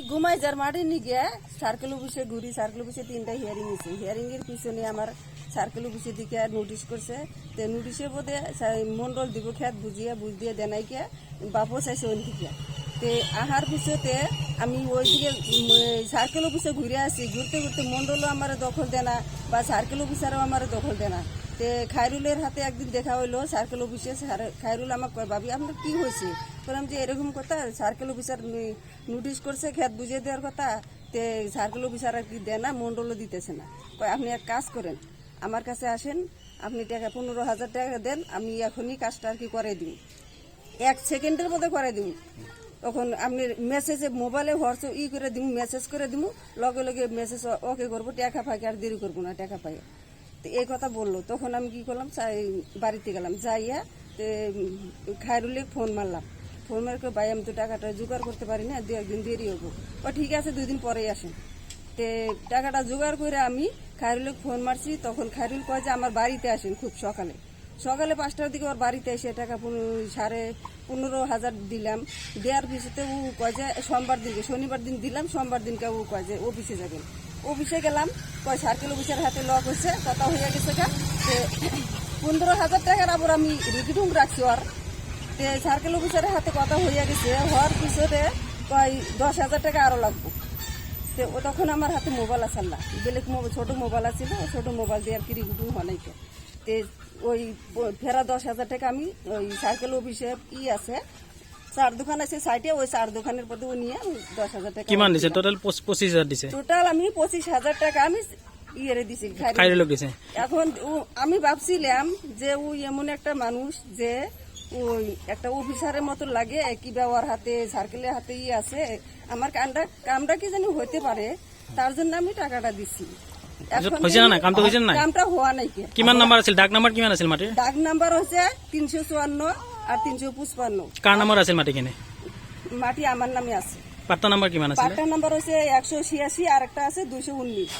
ঘুমাই যার মাঠে নিয়ে গিয়ে সার্কেল অফিসে ঘুরি। সার্কেল অফিসে 3টা হিয়ারিং হয়েছে। হিয়ারিং এর পিছনে আমার সার্কেল অফিসের দিকে নোটিশ করছে। তো নোটিশের বোধে মন্ডল দিব খেত বুঝ দিয়ে দেনাইকে বাপস আছে ওই দিকে। তে আহার পিছতে আমি ওই দিকে সার্কেল অফিসে ঘুরে আসি। ঘুরতে ঘুরতে মন্ডলও আমার দখল দেনা বা সার্কেল অফিসারও আমার দখল দেনা। তে খায়রুলের হাতে একদিন দেখা হইলো সার্কেল অফিসে। খায়রুল আমাকে কয়, ভাবি আপনার কি হয়েছে? বললাম যে এরকম কথা, সার্কেল অফিসার নোটিশ করছে খেত বুঝিয়ে দেওয়ার কথা। তে সার্কেল অফিসার আর কি দেয় না, মন্ডলও দিতেছে না। কয় আপনি এক কাজ করেন, আমার কাছে আসেন, আপনি টাকা 15,000 টাকা দেন, আমি এখনই কাজটা আর কি করে দিই, 1 সেকেন্ডের মধ্যে করে দিই। তখন আপনি মেসেজে মোবাইলে হোয়াটসঅ্যাপ করে দিব, মেসেজ করে দিব, লগে লগে মেসেজ ওকে করবো, টাকা পাই আর দেরি করবো না, টাকা পাই। তো এই কথা বললো। তখন আমি কি করলাম, বাড়িতে গেলাম, যাইয়া খায়রুলে ফোন মারলাম। ফোন মার করে, ভাই আমি তো টাকাটা জোগাড় করতে পারি না, 2 একদিন দেরি হবো। ও ঠিক আছে, 2 দিন পরেই আসেন। তে টাকাটা জোগাড় করে আমি খায়রুলে ফোন মারছি। তখন খায়রুল কয় যে আমার বাড়িতে আসেন খুব সকালে। সকালে 5টার দিকে ওর বাড়িতে এসে টাকা 15,500 দিলাম। দেওয়ার পিছতে ও কয় যে সোমবার দিনকে, শনিবার দিন দিলাম, সোমবার দিনকে ও কয় যে অফিসে যাবেন। অফিসে গেলাম, কয় সার্কেল অফিসের হাতে লক হয়েছে, কথা হয়ে গেছে। 15,000 টাকার আবার আমি রিকিটুম রাখছি ওর। সার্কেল অফিসারের হাতে কথা হইয়া গেছে। হওয়ার পিছনে কয় 10,000 টাকা আরো লাগবো। ও তখন আমার হাতে মোবাইল আসল না, বেলেগ ছোট মোবাইল আছিল, ছোট মোবাইল দিয়ে আর কি রিকিটুম হনাইছে। ওই ফেরা 10,000 টাকা আমি ওই সার্কেল অফিসে আছে, 4 দোকান আছে সাইডে, ওই 4 দোকানের পথে ও নিয়ে 10,000 টাকা। কিমান দিছে টোটাল? 25,000 দিছে টোটাল আমি 25,000 টাকা আমি দিছি। এখন আমি ভাবছিলাম যে ও এমন একটা মানুষ যে ওই একটা অফিসারের মতো লাগে, কি ব্যবহার হাতে সার্কেলের হাতে আছে, আমার কামটা কি জানি হইতে পারে, তার জন্য আমি টাকাটা দিছি। কামটা হওয়া নাই। কিমান নাম্বার আছে? ডাক নাম্বার কিমান আছে মাটি? ডাক নাম্বার হচ্ছে 354 আর 355। কার নাম্বার আছে মাটি কিনে? মাটি আমার নামে আছে। পাট্টা নাম্বার কিমান আছে? পাট্টা নাম্বার হচ্ছে 186 আর একটা আছে 219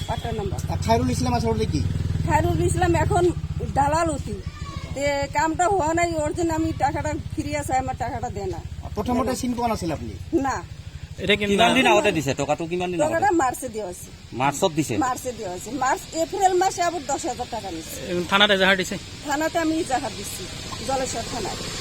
পাট্টা নাম্বার। খায়রুল ইসলাম আছে ওর কি? খায়রুল ইসলাম এখন দালাল হতি। কামটা হওয়া নাই, ওর জন্য আমি টাকাটা ফিরিয়ে চাই, আমার টাকাটা দেয় না। প্রথমতে সিম কোন আছিল আপনি? না, এটা কিমান দিন আগতে দিছে? টাকাটো কিমান দিন আগতে? টাকাটা মার্চে দেওয়া হয়েছে। মার্চত দিছে? মার্চে দেওয়া হয়েছে। এপ্রিল মাসে আবার 10,000 টাকা নিচ্ছে। থানাতে এজাহার দিছে? থানাতে আমি এজাহার দিচ্ছি, জলেশ্বর থানায়।